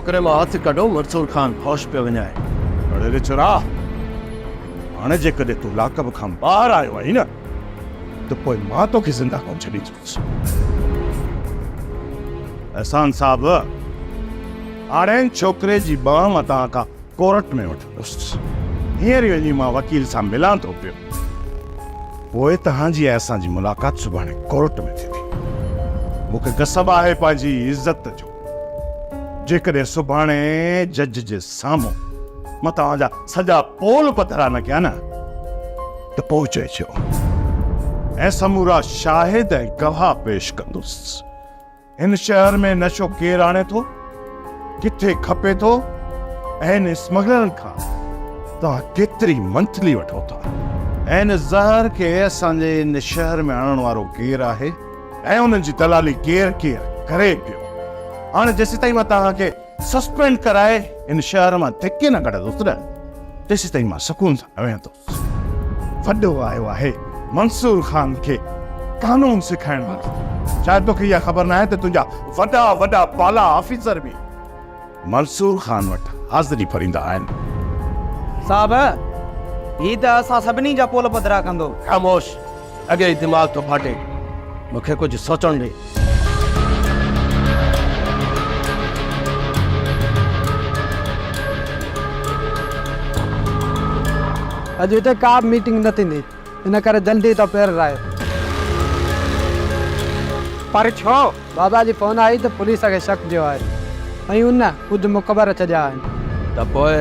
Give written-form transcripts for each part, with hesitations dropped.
छोकरे मां हाथ कढो मंसूर खान होश पे वञाए। अरे रे चरा हाणे जेकॾहिं तूं लाकब खां ॿाहिरि आयो आहीं न त पोइ मां तोखे ज़िंदा कोन छॾींदुसि। एहसान साहब हाणे छोकिरे जी ॿाह मां तव्हां खां कोर्ट में वठंदुसि। हींअर ई वञी मां वकील सां मिलां थो पियो। पोइ तव्हांजी ऐं असांजी मुलाक़ात सुभाणे कोर्ट में थींदी। मूंखे कसम आहे पंहिंजी इज़त जो, जेकॾहिं सुभाणे जज जे साम्हूं मां तव्हांजा सॼा पोल पथरा न कया न त पोइ चइजो ऐं समूरा शाहिद ऐं गवाह पेश कंदुसि। हिन शहर में नशो केरु आणे थो, किथे खपे थो, ऐं हिन स्मगलरनि खां तव्हां केतिरी मंथली वठो था, ऐं हिन ज़हर खे असांजे हिन शहर में आणण वारो केरु आहे ऐं उन्हनि जी दलाली केरु केरु करे पियो। हाणे जेसीं ताईं मां तव्हांखे सस्पेंड कराए हिन शहर मां धिके न कढंदुसि न, तेसीं ताईं मां सुकून सां न वेहंदुसि। वॾो आयो आहे मंसूर खान खे कानून सिखाइण वारो। शायदि तोखे इहा ख़बर न आहे त तुंहिंजा वॾा वॾा पाला ऑफिसर बि मंसूर खान वटि हाज़िरी भरींदा आहिनि। साहब ही त असां सभिनी जा पोल पधरा कंदो। ख़ामोश, अॻे ई दिमाग़ तो फाटे, मूंखे कुझु सोचण ॾे। अॼु हिते का बि मीटिंग न थींदी, इन करे जल्दी तो पेर राय। पर छो? बाबा जी फोन आई त पुलिस खे शक जो आहे ऐं उन कुझु मुख़बर छॾिया आहिनि। त पोइ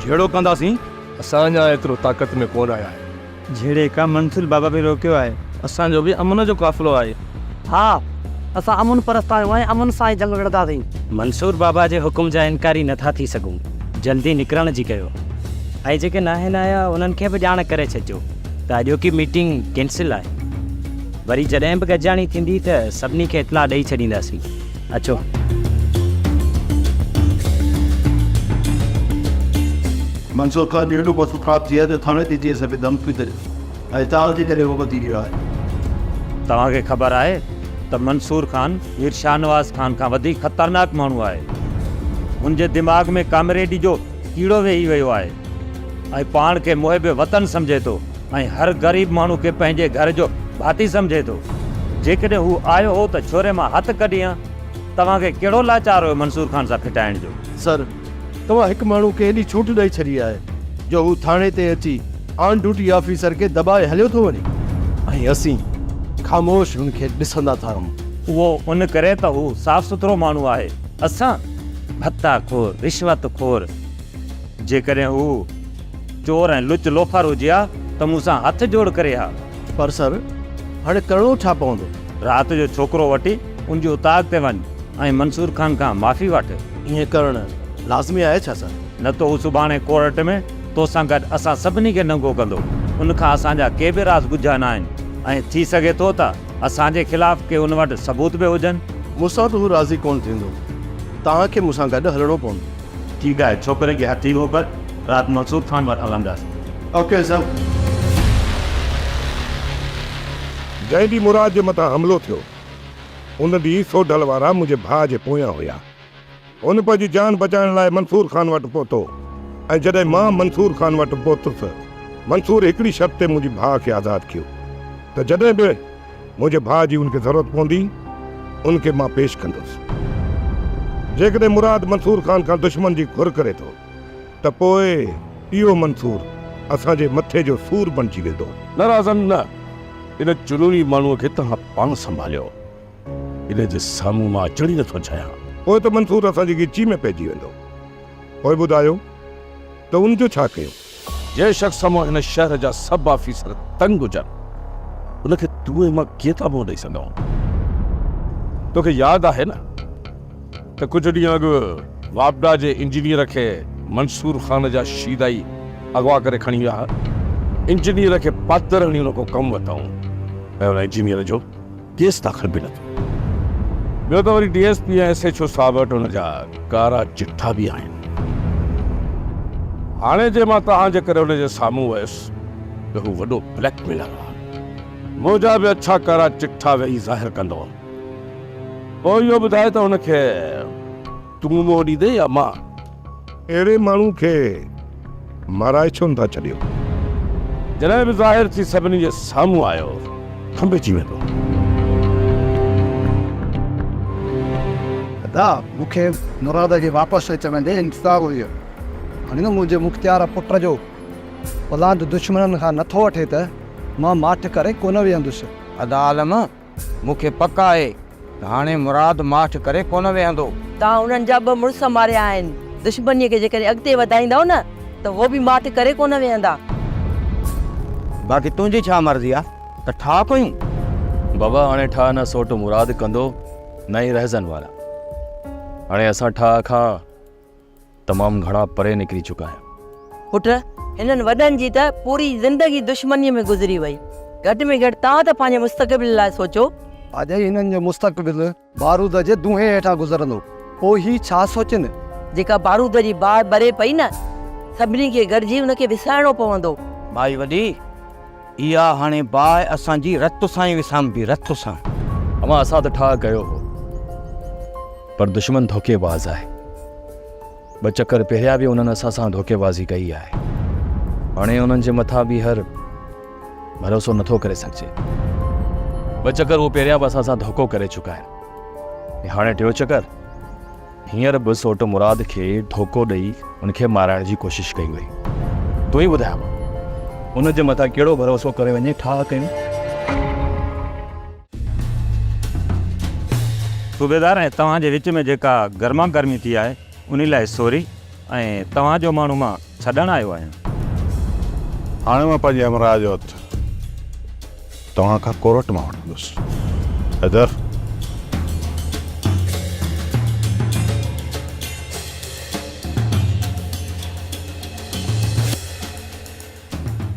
जहिड़ो कंदासीं? असांजा एतिरो ताक़त में कोन आया आहे। जहिड़े का मंसूर बाबा बि रोकियो आहे। असांजो बि अमन जो काफ़िलो आहे। हा, असां अमन परस्त आहियूं ऐं अमन सां ई जंग लड़ंदासीं। मंसूर बाबा जे हुकुम जा इनकारी नथा थी सघूं। जल्दी निकिरण जी कयो ऐं जेके न आया उन्हनि खे बि ॼाण करे छॾिजो त अॼोकी मीटिंग कैंसिल आहे। वरी जॾहिं बि गॾिजाणी थींदी त सभिनी खे इतला ॾेई छॾींदासीं। अचो। मंसूर खान ॾेढो बस ख़राब थी आहे त थाणे ते अची सभु दम थी करे ऐं तव्हांजे करे उहो थी वियो आहे। तव्हांखे ख़बर आहे त मंसूर खान हीर शाहनवाज़ खान खां वधीक ख़तरनाक माण्हू आहे। हुनजे दिमाग़ में कामरेडी जो कीड़ो वेही वियो आहे ऐं पाण खे मुहिब वतन सम्झे थो ऐं हर ग़रीब माण्हू खे पंहिंजे घर जो भाती सम्झे थो। जेकॾहिं हू आयो हो त छोरे मां हथु कढी हा। तव्हांखे कहिड़ो लाचार हुयो मंसूर खान सां फिटाइण जो? सर, तव्हां हिकु माण्हू खे एॾी छूट ॾेई छॾी आहे जो हू थाणे ते अची ऑन ड्यूटी ऑफिसर खे दॿाए हलियो थो वञे ऐं असीं ख़ामोश हुनखे ॾिसंदा था रहूं। उहो उन करे त हू साफ़ सुथरो माण्हू आहे। असां भत्ता खोर, रिश्वत खोर। जेकॾहिं हू चोर ऐं लुच लोफर हुजे हा त मूंसां हथ जोड़ करे हा। पर सर, हाणे करिणो छा पवंदो? राति जो छोकिरो वठी उनजी उताग ते वञ ऐं मंसूर खान खां माफ़ी वठ। ईअं करणु लाज़मी आहे छा सर? न त हू सुभाणे कोर्ट में तोसां गॾु असां सभिनी खे नंगो कंदो। उनखां असांजा के बि राज़ गुझा न आहिनि ऐं थी सघे थो त असांजे ख़िलाफ़ के उन वटि सबूत बि हुजनि। मूंसां त हू राज़ी कोन थींदो। तव्हांखे मूंसां गॾु हलणो पवंदो। ठीकु आहे, छोकिरे खे हथी मोकिल, राति मंसूर खान वटि हलंदासीं। Okay sir. जंहिं ॾींहुं मुराद जे मथां हमिलो थियो उन ॾींहुं सोडल वारा मुंहिंजे भाउ जे पोयां हुया। उन पंहिंजी जान बचाइण लाइ मंसूर खान वटि पहुतो ऐं जॾहिं मां मंसूर खान वटि पहुतुसि, मंसूर हिकिड़ी शर्त ते मुंहिंजे भाउ खे आज़ादु कयो त जॾहिं बि मुंहिंजे भाउ जी उनखे ज़रूरत पवंदी उनखे मां पेश कंदुसि। जेकॾहिं मुराद मंसूर खान खां दुश्मन जी घुर करे थो त पोइ इहो मंसूर असांजे मथे जो सूर बणिजी वेंदो। नाराज़न न, इन जुनूनी माण्हूअ खे तव्हां पाण संभालियो। इन जे साम्हूं मां अचण ई नथो चाहियां। पोइ त मंसूर असांजी गिची में पइजी वेंदो। पोइ ॿुधायो त उनजो छा कयो? जंहिं शख़्स सां हिन शहर जा सभु ऑफिसर तंग हुजनि उनखे तूं ऐं मां कीअं था मुंहुं ॾेई सघूं? तोखे यादि आहे न त कुझु ॾींहं अॻु वापडा जे इंजीनियर खे मंसूर खान जा शीदाई अगवा करे खणी विया। इंजीनियर खे पातर हणी उन खां कमु वरितऊं ऐं उन इंजीनियर जो केस दाख़िल बि न थियो। ॿियो त वरी DSP ऐं SHO साहब वटि हुनजा कारा चिठा बि आहिनि। हाणे जे मां तव्हांजे करे हुनजे साम्हूं वियुसि त हू वॾो ब्लैकमेलर आहे। मुंहिंजा बि अछा कारा चिठा वेही ज़ाहिर कंदो। पोइ इहो ॿुधाए त हुनखे तूं मों ॾींदे या मां? अहिड़े माण्हू खे माराए छो नथा छॾियो? जॾहिं बि ज़ाहिर थी सभिनी जे साम्हूं आयो खंभेजी वेंदो। दा मूंखे मुराद खे वापसि अचण ॾे इंतज़ारु हुयो। हाणे न मुंहिंजे मुख़्तियार पुट जो औलाद दुश्मननि खां नथो वठे त मां माठ करे कोन वेहंदुसि। अदा आलम मूंखे पक आहे त हाणे मुराद माठ करे कोन वेहंदो। तव्हां उन्हनि जा 2 मुड़ुस मारिया आहिनि। दुश्मनीअ खे जेकॾहिं अॻिते वधाईंदव न त उहो बि माठ करे कोन वेहंदा। बाक़ी तुंहिंजी छा मर्ज़ी आहे त ठा कयूं? बाबा हाणे ठा न सोट मुराद कंदो न ई रहजन वारा। हाणे असां ठा खां तमामु घणा परे निकिरी चुका आहियूं। पुट हिननि वॾनि जी त पूरी ज़िंदगी दुश्मनीअ में गुज़री वई। घटि में घटि तव्हां त पंहिंजे मुस्तक़बिल लाइ सोचो। अॼु हिननि जो मुस्तक़बिल बारूद जे धुएं हेठां गुज़रंदो। पोइ ही छा सोचनि? जेका बारूद जी बाहि ॿरे पई न सभिनी खे गॾिजी हुनखे विसाइणो पवंदो। भाई वॾी इहा हाणे बाहि असांजी रत सां ई विसांबी, रत सां। अमा असां त ठा कयो हो, पर दुश्मन धोखेबाज़ आहे। 2 चकर पहिरियां बि उन्हनि असां सां धोखेबाज़ी कई आहे। हाणे उन्हनि जे मथां बि हर भरोसो नथो करे सघिजे। 2 चकर उहो पहिरियां बि असां सां धोखो करे चुका आहिनि। हाणे 3 चकर हींअर बि सोट मुराद खे धोखो ॾेई उनखे माराइण जी कोशिशि कई वई। तूं ई ॿुधायो उन जे मथां कहिड़ो भरोसो करे वञे ठा कयूं? सूबेदार ऐं तव्हांजे विच में जेका गर्मा गर्मी थी आहे उन लाइ सॉरी। ऐं तव्हांजो माण्हू मां छॾणु आयो आहियां। हाणे मां पंहिंजे हमरा जो हथ तव्हां खां कोर्ट मां वठंदुसि। हैदर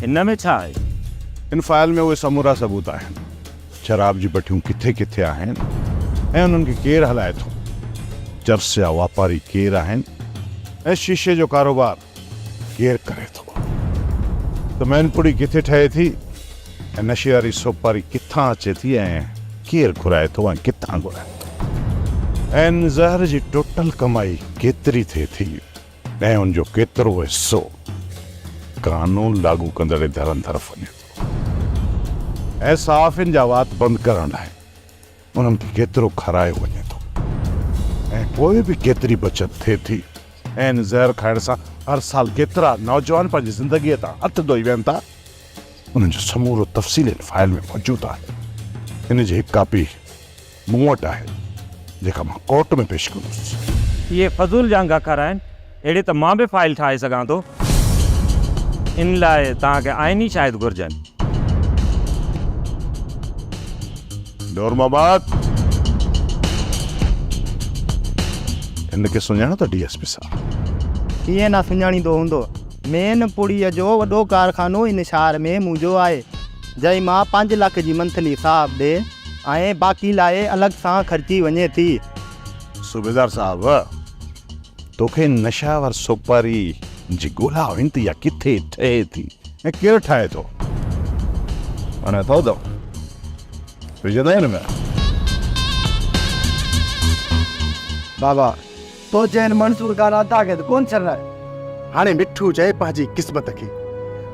हिन में छा आहे? इन फाइल में उहे समूरा सबूत आहिनि। शराब जी भठियूं किथे किथे आहिनि ऐं उन्हनि खे केरु हलाए थो, चर्स जा वापारी केरु आहिनि ऐं शीशे जो कारोबार केरु करे थो, त मैनपुड़ी किथे ठहे थी ऐं नशे वारी सोपारी किथां अचे थी ऐं केरु घुराए थो ऐं किथां घुराए थो, ऐं ज़हर जी टोटल कमाई केतिरी थिए थी ऐं उनजो केतिरो हिसो कानून लागू कंदड़ इदारनि तरफ़ वञे थो ऐं साफ़िन जा वात बंदि करण लाइ उन्हनि खे केतिरो खारायो वञे थो ऐं पोइ बि केतिरी बचत थिए थी ऐं इन ज़हर खाइण सां हर साल केतिरा नौजवान पंहिंजी ज़िंदगीअ तां हथ धोई वेहनि था। उन्हनि जो समूरो तफ़सील इन फाइल में मौजूदु आहे। इन जी हिकु कापी मूं वटि आहे जेका मां कोर्ट में पेश कंदुसि। इहे फज़ूल जा अंगाकार आहिनि। अहिड़े त मां बि फाइल ठाहे सघां थो। इन लाइ तव्हांखे आइनी शायदि घुरिजनि। नूरमाबाद हिनखे सुञाणो त डीएसपी साहब? कीअं न सुञाणींदो हूंदो। मेन पुड़ीअ जो वॾो कारखानो इन शहर में मुंहिंजो आहे, जंहिं मां 5 लाख जी मंथली साहब ॾे ऐं बाक़ी लाइ अलॻि सां ख़र्ची वञे थी। सूबेदार साहब तोखे नशावर सोपारी जी ॻोल्हा हुई त या किथे ठहे थी ऐं केरु ठाहे थो? हाणे अथव त विझंदा आहिनि में। बाबा तो चैन मंसूर खान अदा खे त कोन छॾंदा। हाणे मिठू चए पंहिंजी क़िस्मत खे,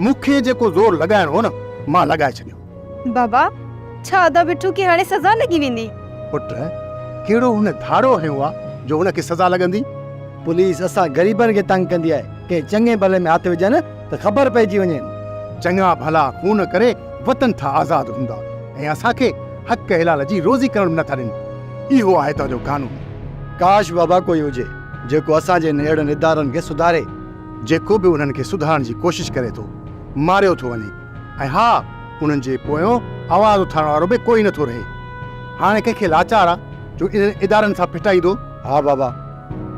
मूंखे जेको ज़ोर लॻाइणो हो न मां लॻाए छॾियो। बाबा छा अदा बिट्ठू खे हाणे सज़ा लॻी वेंदी? पुट कहिड़ो हुन धाड़ो हयो आहे जो हुनखे सज़ा लॻंदी? पुलिस असां ग़रीबनि खे तंग कंदी आहे के चङे भले में हथ विझनि त ख़बर पइजी वञे। चङा भला खून करे वतन था आज़ाद हूंदा ऐं असांखे हक़ हलाल जी रोज़ी करण नथा ॾियनि। इहो आहे तुंहिंजो कानून। काश बाबा कोई हुजे जेको असांजे अहिड़नि इदारनि खे सुधारे। जेको बि उन्हनि खे सुधारण जी कोशिशि करे थो मारियो थो वञे ऐं हा उन्हनि जे पोयों आवाज़ उथारण वारो बि कोई नथो रहे। हाणे कंहिंखे लाचार आहे जो इन्हनि इदारनि सां फिटाईंदो? हा बाबा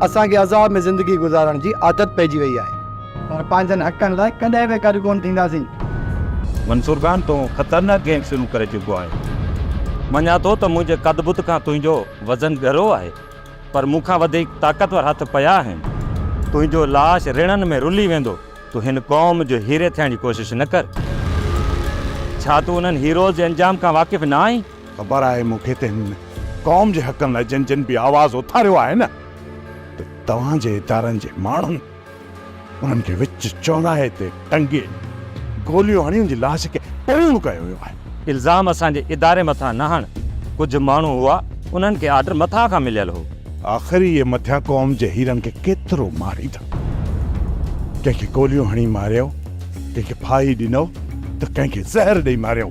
असांखे अज़ाब में ज़िंदगी गुज़ारण जी आदत पइजी वई आहे, पर पंहिंजनि हक़नि लाइ कॾहिं बि गॾु कोन थींदासीं। मंसूर खान तूं ख़तरनाक गेम शुरू करे चुको आहे। मञा थो त मुंहिंजे कदबुत खां तुंहिंजो वज़न ॻरो आहे, पर मूंखां वधीक ताक़तवर हथ पिया आहिनि। तुंहिंजो लाश रिणनि में रुली वेंदो। तूं हिन क़ौम जो हीरे थियण जी कोशिशि न कर। छा तूं उन्हनि हीरोज़ जे अंजाम खां वाक़िफ़ न आहीं? ख़बर आहे मूंखे त हिन क़ौम जे हक़नि लाइ जिन जिन बि आवाज़ उथारियो आहे न, त तव्हांजे इदारनि जे माण्हुनि उन्हनि खे विच चौराहे ते टंगे गोलियूं हणी उनजी लाश खे पूरो कयो वियो आहे। इल्ज़ाम असांजे इदारे मथां न हण। कुझु माण्हू हुआ उन्हनि खे आर्डर मथां खां मिलियल हो। आख़िरी ये मथियां क़ौम जे हीरनि खे केतिरो मारींदा। कंहिंखे गोलियूं हणी मारियो, कंहिंखे फाही ॾिनो त कंहिंखे ज़हर ॾेई मारियो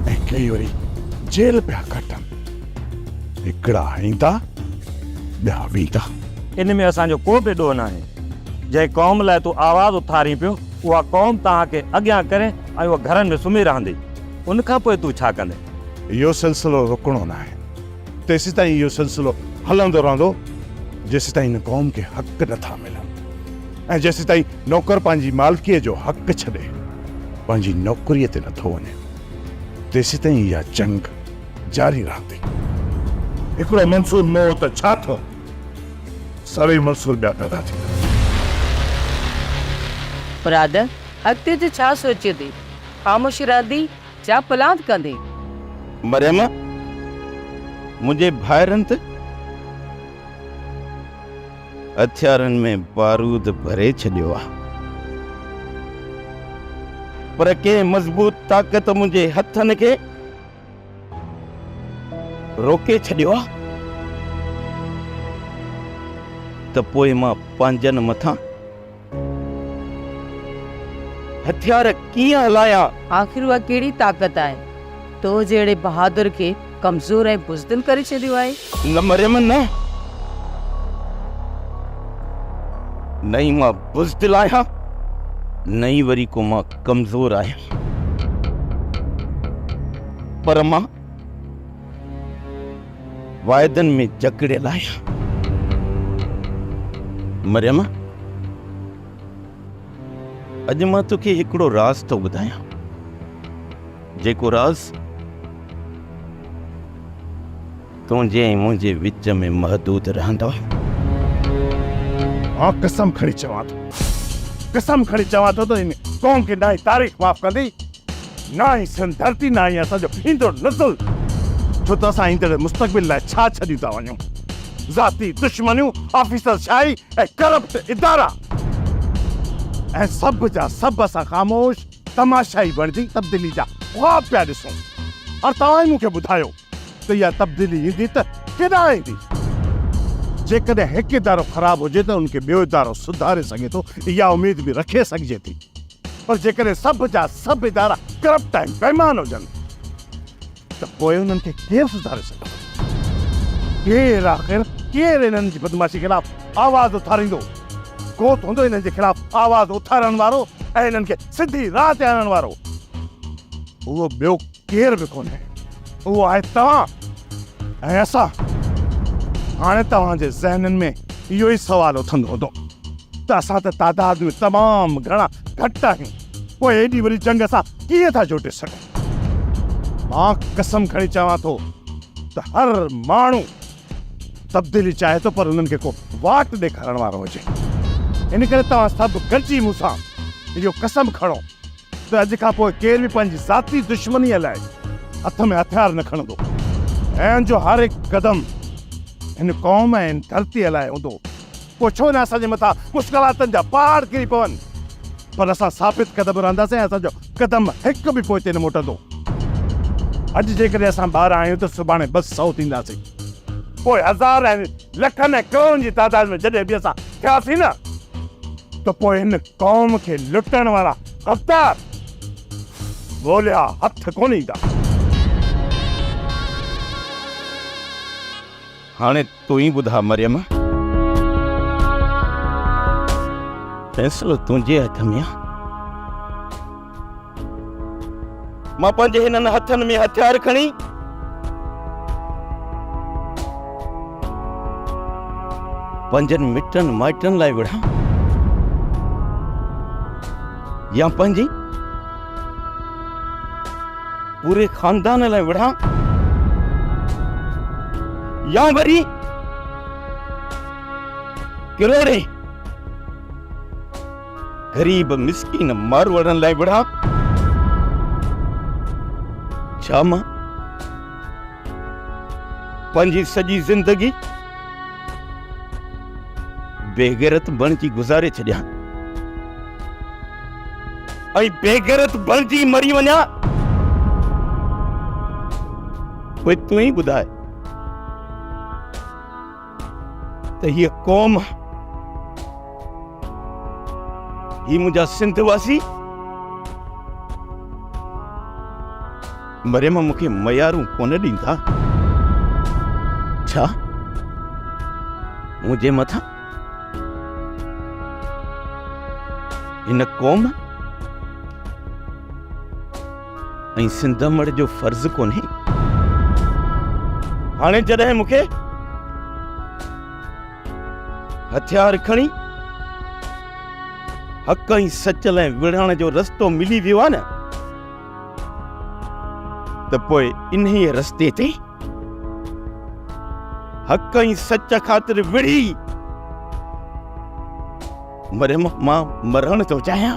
ऐं कई वरी जेल पिया कटनि। हिकिड़ा ईंदा ॿिया वेंदा। इन में असांजो को बि ॾोह न आहे। जंहिं क़ौम लाइ तूं आवाज़ उथारी पियो उहा क़ौम तव्हांखे अॻियां करे ऐं उहा घरनि में सुम्ही रहंदी। उनखां पोइ तूं छा कंदे? इहो सिलसिलो रुकणो न आहे। तेसि ताईं इहो सिलसिलो हलंदो रहंदो जेसि ताईं हिन क़ौम खे हक़ नथा मिलनि ऐं जेसि ताईं नौकर पंहिंजी मालिकीअ जो हक़ छॾे पंहिंजी नौकरीअ ते नथो वञे तेसि ताईं इहा जंग जारी रहंदी। हिकिड़ो मंसूर न हो त छा थियो, सभई मंसूर ॿिया पैदा थी। ब्रादर अॻिते जो छा सोचे थी? ख़ामोश रहंदी छा प्लान कंदी? मरियम मुंहिंजे भाइरनि त हथियारनि में बारूद भरे छॾियो आहे, पर कंहिं मज़बूत ताक़त मुंहिंजे हथनि खे रोके छॾियो आहे त पोइ मां पंहिंजनि मथां हथियार कीअं हलायां? आख़िर उहा कहिड़ी ताक़त आहे तो जहिड़े बहादुर खे कमज़ोर ऐं बुज़दिल करे छॾियो आहे? न मरियम न, न ई मां बुज़दिल आहियां न ई वरी को मां कमज़ोर आहियां, पर मां वाइदनि में जकड़ियल आहियां। मरियम अॼु मां तोखे हिकिड़ो राज़ थो ॿुधायां, जेको राज़ तुंहिंजे ऐं मुंहिंजे विच में महदूद रहंदो। हाँ कसम खणी चवां थो, कसम खणी चवां थो त हिन क़ौम खे ना ही तारीख़ माफ़ कंदी, ना ही सन धरती, ना ही असांजो ईंदड़ नस्ल। छो त असां ईंदड़ मुस्तक़बिल लाइ छा छॾी था वञूं? ज़ाती दुश्मनियूं, ऑफिसर शाही ऐं करप्ट इदारा ऐं सभु जा सभु असां ख़ामोश तमाशाई बणिजी तब्दीली जा ख्वाब पिया ॾिसूं। और तव्हां ई मूंखे ॿुधायो त इहा तब्दीली ईंदी त केॾांहुं ईंदी? जेकॾहिं हिकु इदारो ख़राब हुजे त उनखे ॿियो इदारो सुधारे सघे थो, इहा उमेद बि रखे सघिजे थी। पर जेकॾहिं सभु जा सभु इदारा करप्ट ऐं बेईमान हुजनि त पोइ उन्हनि खे केरु सुधारे सघे? केरु आख़िर केरु इन्हनि जी बदमाशी ख़िलाफ़ आवाज़ उथारींदो? को त हूंदो इन्हनि जे ख़िलाफ़ आवाज़ उथारण वारो ऐं इन्हनि खे सिधी राह ते आणण वारो। उहो ॿियो केरु बि कोन्हे, उहो आहे तव्हां ऐं असां। हाणे तव्हांजे ज़हननि में इहो ई सुवालु उथंदो हूंदो त असां त तादाद में तमामु घणा घटि आहियूं, पोइ एॾी वॾी जंग असां कीअं था जोटे सघूं? मां कसम खणी चवां थो त हर माण्हू तब्दीली चाहे थो, पर उन्हनि खे को वाट ॾेखारण वारो हुजे। इन करे तव्हां सभु गॾिजी मूंसां इहो कसम खणो त अॼु खां पोइ केरु बि पंहिंजी ज़ाती दुश्मनीअ लाइ हथ में हथियार न खणंदो ऐं जो हर हिकु क़दम हिन क़ौम ऐं धरतीअ लाइ हूंदो। पोइ छो न असांजे मथां मुश्किलातनि जा पहाड़ किरी पवनि, पर असां साबित क़दम रहंदासीं ऐं असांजो क़दम हिकु बि पोइ हिते न मोटंदो। अॼु जेकॾहिं असां ॿार आहियूं त सुभाणे बसि 100 थींदासीं, पोइ हज़ार ऐं लखनि ऐं करोड़नि जी तादाद में जॾहिं बि असां थियासीं न त पोइ हिन क़ौम खे लुटण वारा गद्दार ॻोल्हिया हथ कोन ईंदा। हाणे तूं ई ॿुधा मरियम, फ़ैसिलो तुंहिंजे हथ में आहे। मां पंहिंजे हिननि हथनि में हथियार खणी पंहिंजनि मिटनि माइटनि लाइ विढ़ां या पंहिंजी पूरे खानदान लाइ विढ़ां या वरी किरोड़े गरीब मिस्कीन मारवाड़नि लाइ विढ़ां। छा मां पंहिंजी सॼी ज़िंदगी बेगैरत बणजी गुज़ारे छॾियां ऐं बेगैरत बणजी मरी वञा? पोइ तूं ई ॿुधाए त हीअ क़ौम, ही मुंहिंजा सिंध वासी मरियम मूंखे मयारूं कोन ॾींदा छा? मुंहिंजे मथां हिन क़ौम ऐं सिंधमड़ जो फर्ज़ कोन्हे? हाणे जॾहिं मूंखे हथियार खणी हक़ ऐं सच लाइ विढ़ण जो रस्तो मिली वियो आहे न, त पोइ इन्हीअ रस्ते ते हक़ ऐं सच ख़ातिर विढ़ी मरियम मां मरण थो चाहियां।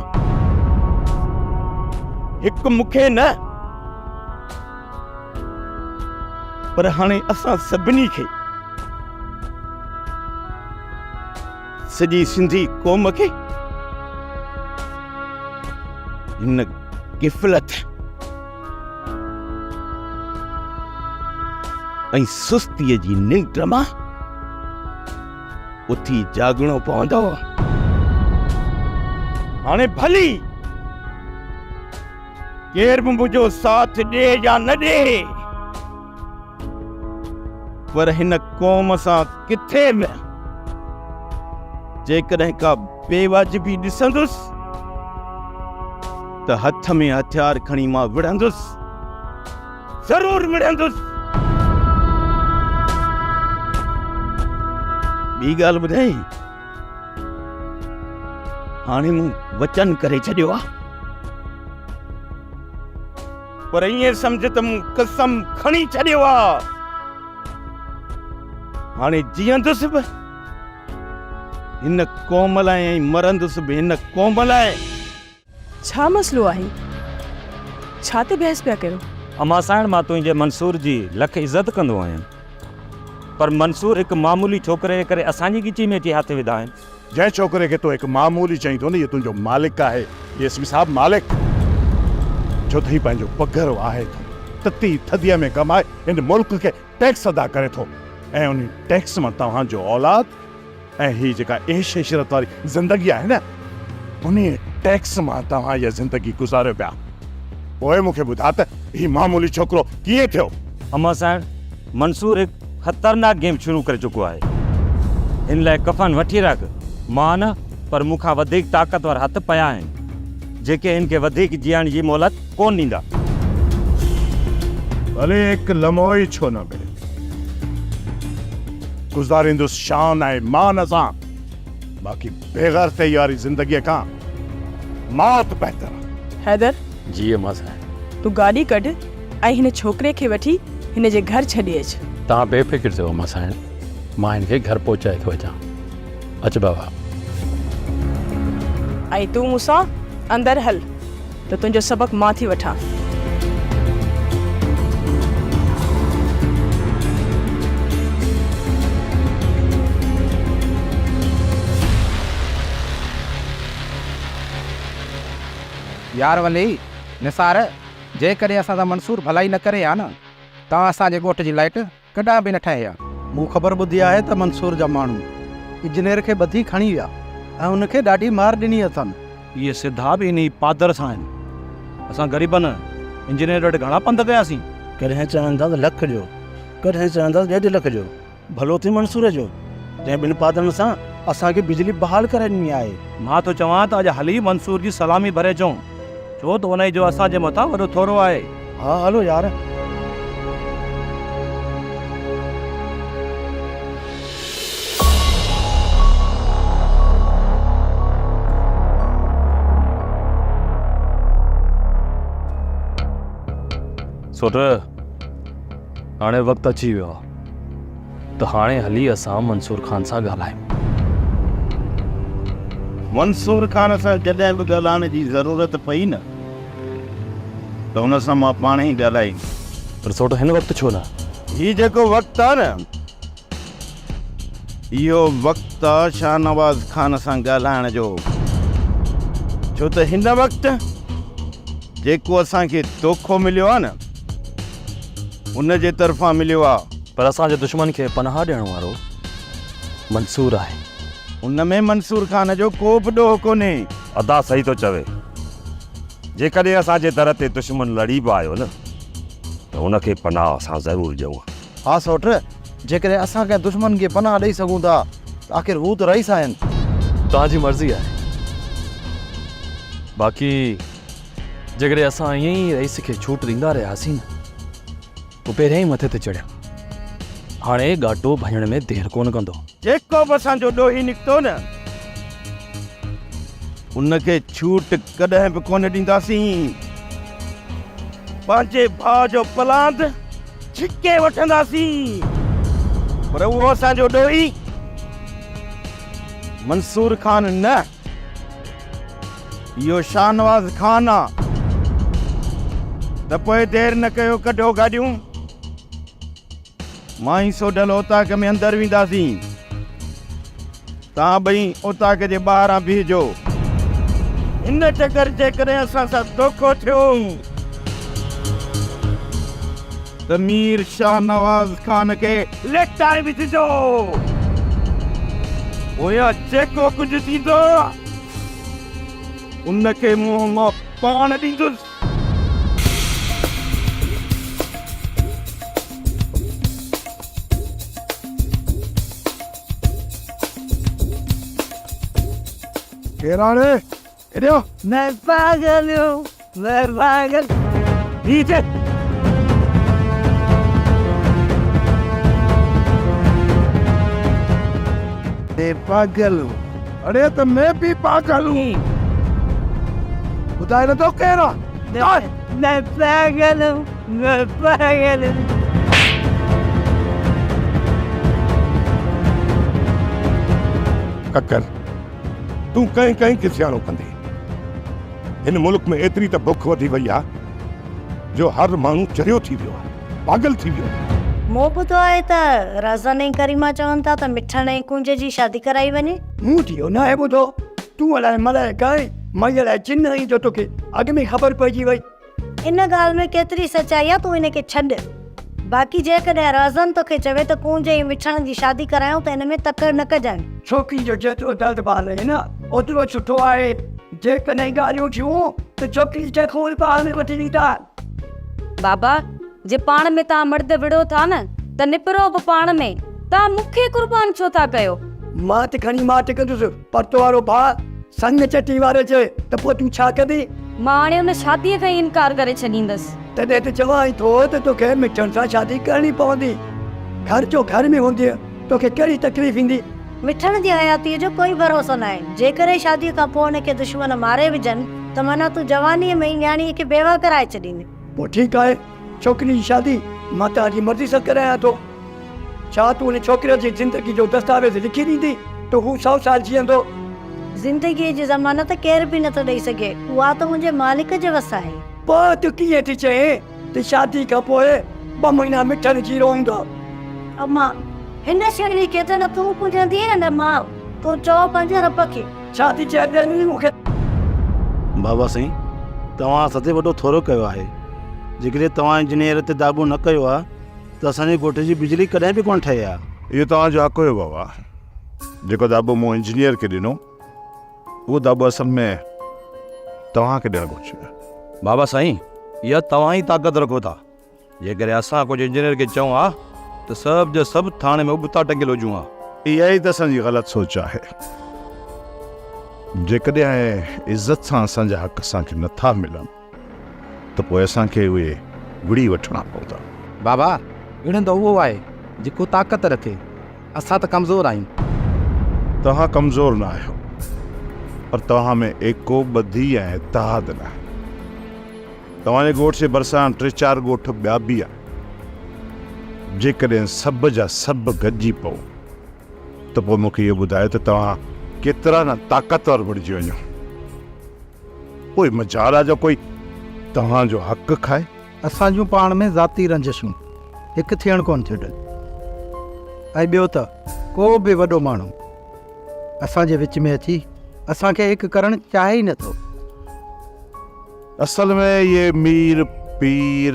हिकु मूंखे न, पर हाणे असां सभिनी खे, सॼी सिंधी क़ौम खे हिन गिफ़लत ऐं सुस्तीअ जी निंड मां उथी जागणो पवंदो। हाणे भली केर बि मुंहिंजो साथ ॾे या न ॾे, पर हिन क़ौम सां किथे बि जेकॾहिं का बेवाजिबी ॾिसंदुसि त हथ में हथियार खणी मां विढ़ंदुसि, ज़रूर विढ़ंदुसि। ॿी ॻाल्हि ॿुधाई, हाणे मूं वचन करे छॾियो आहे, पर ईअं सम्झ त मूं कसम खणी छॾियो आहे। हाणे जीअंदुसि बि हिन क़ौम लाइ ऐं मरंदुसि बि हिन क़ौम लाइ। छा मसलो आहे? छा ते बहस पिया कयो? अमा साइण मां तुंहिंजे मंसूर जी लख इज़त कंदो आहियां, पर मंसूर हिकु मामूली छोकिरे करे असांजी गिची में हथ विधा आहिनि। जंहिं छोकिरे खे तो हिकु मामूली चई थो न, इहो तुंहिंजो मालिक आहे, ये एसपी साहब मालिक, छो त ही पंहिंजो पघर आहे थो, तती थदीअ में कमाए हिन मुल्क खे टैक्स अदा करे थो, ऐं उन टैक्स मां तव्हांजो औलाद ऐं ही जेका ऐश इशरत वारी ज़िंदगी आहे न, उन टैक्स मां तव्हां इहा ज़िंदगी गुज़ारियो पिया। पोइ मूंखे ॿुधा त ही मामूली छोकिरो कीअं थियो? अमा साइण, मंसूर हिकु ख़तरनाक गेम शुरू करे चुको आहे। हिन लाइ कफ़न वठी रख, मां न, पर मूंखां वधीक ताक़तवर हथ पिया आहिनि जेके हिन खे वधीक जीअण जी मोहलत कोन ॾींदा। भले हिकु लम्हो ई छो न मिले, गुज़ारींदुसि शान ऐं मान सां, बाक़ी बेग़ैरती वारी ज़िंदगीअ खां मौत बहितर आहे। हैदर, जी अम्मा साहिब। तूं गाॾी कढ ऐं हिन छोकिरे खे वठी हिन जे घर छॾे अच। तव्हां बेफ़िक्र थियो अम्मा साहिब, मां हिनखे घर पहुचाए थो अचां। अच बाबा। ऐं तूं मूंसां अंदरि हल त तुंहिंजो सबक़ु मां थी वठां। यार वली निसार, जेकॾहिं असां सां मंसूर भलाई न करे हा न, तव्हां असांजे ॻोठ जी लाइट कॾहिं बि न ठाहे हा। मूं ख़बर ॿुधी आहे त मंसूर जा माण्हू इंजीनियर खे ॿधी खणी विया ऐं हुनखे ॾाढी मार ॾिनी अथनि। इहे सिधा बि इन पादर सां आहिनि। असां ग़रीबनि इंजीनियर वटि घणा पंध कयासीं। कॾहिं चवंदा त लख जो, कॾहिं चवंदा 1.5 लख जो, भलो थी मंसूर जो, जंहिं ॿिनि पादरनि सां असांखे बिजली बहाल करे ॾिनी आहे। मां तो चवां त अॼु हली मंसूर जी सलामी भरे अचूं, छो त हुन जो असांजे मथां वॾो थोरो आहे। हा हलो यार। सोट, हाणे वक़्तु अची वियो आहे त हाणे हली असां मंसूर खान सां ॻाल्हायूं। मंसूर खान सां जॾहिं बि ॻाल्हाइण जी ज़रूरत पई न, त हुन सां मां पाण ई ॻाल्हाईंदुसि। पर सोट हिन वक़्तु छो न? हीउ जेको वक़्तु आहे न, इहो वक़्तु आहे शाहनवाज़ ख़ान सां ॻाल्हाइण जो, छो त हिन वक़्तु जेको असांखे दोखो मिलियो आहे न उन जे तरफ़ां मिलियो आहे। पर असांजे दुश्मन खे पनाह ॾियण वारो मंसूर आहे। उन में मंसूर ख़ान जो को बि ॾोह कोन्हे। अदा सही थो चवे। जेकॾहिं असांजे दर ते दुश्मन लड़ी बि आयो न त उनखे पनाह असां ज़रूरु ॾियूं। हा सौट, जेकॾहिं असां कंहिं दुश्मन खे पनाह ॾेई सघूं था त आख़िर हू त रईस आहिनि। तव्हांजी मर्ज़ी आहे। बाक़ी जेकॾहिं असां ईअं ई रईस खे छूट ॾींदा रहियासीं न पोइ पहिरियों ई मथे ते चढ़िया। हाणे घाटो भञण में देरि कोन कंदो। जेको बि असांजो ॾोही निकितो न उनखे छूट कॾहिं बि कोन ॾींदासीं। पंहिंजे भाउ जो पलांद छिके वठंदासीं, पर उहो असांजो ॾोही मंसूर ख़ान न, इहो शाहनवाज़ ख़ान आहे। त पोइ देरि न कयो, कढो गाॾियूं, मां ई सोडल ओताक में अंदरि वेंदासीं। तव्हां ॿई ओताक जे ॿाहिरां बीहजो। इन चकर जेकॾहिं असां सां धोखो थियो त मीर शाहनवाज़ ख़ान खे लेटाए विझिजो। पोयां जेको कुझु थींदो उनखे मुंहुं मां पाण ॾींदुसि। केराणे एॾो मैं पागल हूँ, मैं पागल। नीचे मैं पागल हूँ। अरे त मैं भी पागल हूँ। ॿुधाए नथो केरु आहे? मैं पागल हूँ, मैं पागल हूँ। ककर तूं कंहिं कंहिं खे सियाणो कंदे। हिन मुल्क में एतिरी त बुख वधी वई आहे जो हर माण्हू चरियो थी वियो आहे, पागल थी वियो आहे। मूं ॿुधो आहे त राज़न ऐं करीमा चवनि था त मिठण ऐं कुंज जी शादी कराई वञे। मूं थियो न आहे ॿुधो। तूं अलाए मलाए काए मई अलाए चिन ई जो तोखे अॻु में ख़बर पइजी वई। इन ॻाल्हि में केतिरी सचाई आहे तूं हिनखे छॾ। बाक़ी जेकॾहिं राज़न तोखे चवे त कुंज ऐं मिठण जी शादी करायूं त हिन में तकड़ न कजांइ। छोकिरी जो जेतिरो दर्द बाल आहे न ओतिरो सुठो आहे। जेकॾहिं ॻाल्हियूं थियूं त छोकिरी जे खून पाल में वठी ॾींदा। बाबा जे पाण में तव्हां मर्द विड़ो था न त निपरो बि पाण में। तव्हां मूंखे कुर्बान छो था कयो? मां त खणी मां टिकंदुसि, परतो वारो भाउ संग चटी वारो चए त पोइ तूं छा कंदी? मां हाणे हुन शादीअ खां ई इनकार करे छॾींदसि। तॾहिं त चवां ई थो त तोखे मिठण सां शादी करणी पवंदी। घर जो घर में हूंदी तोखे कहिड़ी तकलीफ़ ईंदी? मिठण जी हयातीअ जो कोई भरोसो न आहे। जेकॾहिं शादीअ खां पोइ हुनखे दुश्मन मारे विझनि त माना तूं जवानीअ में ई न्याणीअ खे बेवा कराए छॾींदी। पोइ ठीकु आहे, छोकिरी जी शादी मां तव्हांजी मर्ज़ी सां करायां थो। छा तूं हुन छोकिरे जी ज़िंदगी जो दस्तावेज़ लिखी ॾींदी त हू 100 साल जीअंदो? ज़िंदगीअ जी ज़मानत केरु बि नथो ॾेई सघे, उहा त मुंहिंजे मालिक जे वस आहे। पोइ तूं कीअं थी चए त शादी खां पोइ 2 महीना मिठण जी रहंदो? अम्मा हिन शरीर खे त न तूं पुॼंदी न मां। तूं चओ पंहिंजे रब खे। छा थी चए मूंखे? बाबा साईं, तव्हां सते वॾो थोरो कयो आहे। जेकॾहिं तव्हां इंजीनियर ते दाबो न कयो आहे त असांजे ॻोठ जी बिजली कॾहिं बि कोन ठही आहे। इहो तव्हांजो हक़ हुयो बाबा। जेको दाबो मूं इंजीनियर खे ॾिनो उहो दाबो असल में तव्हांखे ॾियणु घुरिजे। बाबा साईं, इहा तव्हां ई ताक़त रखो था। जेकॾहिं असां कुझु इंजीनियर खे चऊं हा त सभु जो सभु थाणे में उबता टंगियल हुजूं हा। इहा ई त असांजी ग़लति सोच आहे। जेकॾहिं इज़त सां असांजा हक़ असांखे नथा मिलनि त पोइ असांखे उहे विड़ी वठणा पवंदा। बाबा इहो त उहो आहे जेको ताक़त रखे। असां त कमज़ोर आहियूं। तव्हां कमज़ोर न आहियो, पर तव्हां में एको ॿधी ऐं इतिहाद न आहे। तव्हांजे ॻोठ जे भरिसां 3-4 ॻोठ ॿिया बि आहे। जेकॾहिं सभ जा सभु गॾिजी पओ त पोइ मूंखे इहो ॿुधायो त तव्हां केतिरा न ताक़तवर बणिजी वञो। पोइ मजाल आहे जो कोई तव्हांजो हक़ खाए। असांजूं पाण में ज़ाती रंजिशूं हिकु थियणु कोन थियूं। ऐं ॿियो त को बि वॾो माण्हू असांजे विच में अची असांखे हिकु करणु चाहे ई नथो। असल में ये मीर पीर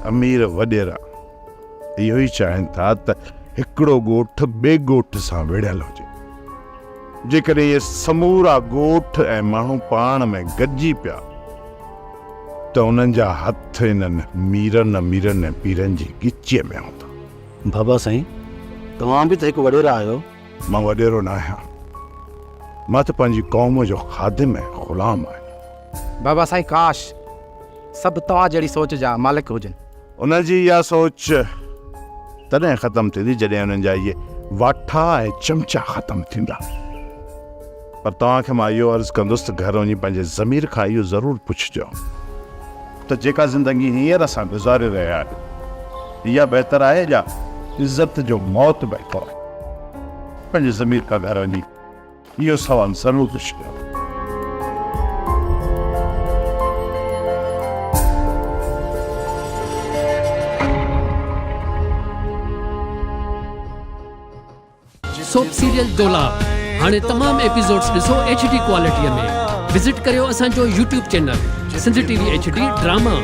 अमीर वॾेरा इहो ई चाहिनि था त हिकिड़ो ॻोठ ॿिए ॻोठ सां विढ़ियल हुजे। जेकॾहिं इहे समूरा ॻोठ ऐं माण्हू पाण में गॾिजी पिया त उन्हनि जा हथ इन्हनि मीरनि अमीरनि ऐं पीरनि जी गिचीअ में हूंदा। बाबा साईं, तव्हां बि त हिकु वॾेरा आहियो। मां वॾेरो न आहियां, मां त पंहिंजी क़ौम जो ख़ादिम ऐं ग़ुलाम आहियां। बाबा साईं काश सभु तव्हां जहिड़ी सोच जा मालिक हुजनि। उनजी इहा सोच तॾहिं ख़तमु थींदी जॾहिं उन्हनि जा इहे वाठा ऐं चमचा ख़तमु थींदा। पर तव्हांखे मां इहो अर्ज़ु कंदुसि त घर वञी पंहिंजे ज़मीर खां इहो ज़रूरु पुछिजो त जेका ज़िंदगी हींअर असां गुज़ारे रहिया आहियूं इहा बहितर आहे या इज़त जो मौत बहितर आहे। पंहिंजे ज़मीर खां घर वञी इहो सवालु ज़रूरु पुछिजो। सोप सीरियल डोलाप हाणे तमाम एपिसोड्स ॾिसो HD क्वालिटीअ में। विज़िट करियो असांजो YouTube channel Sindh TV HD drama.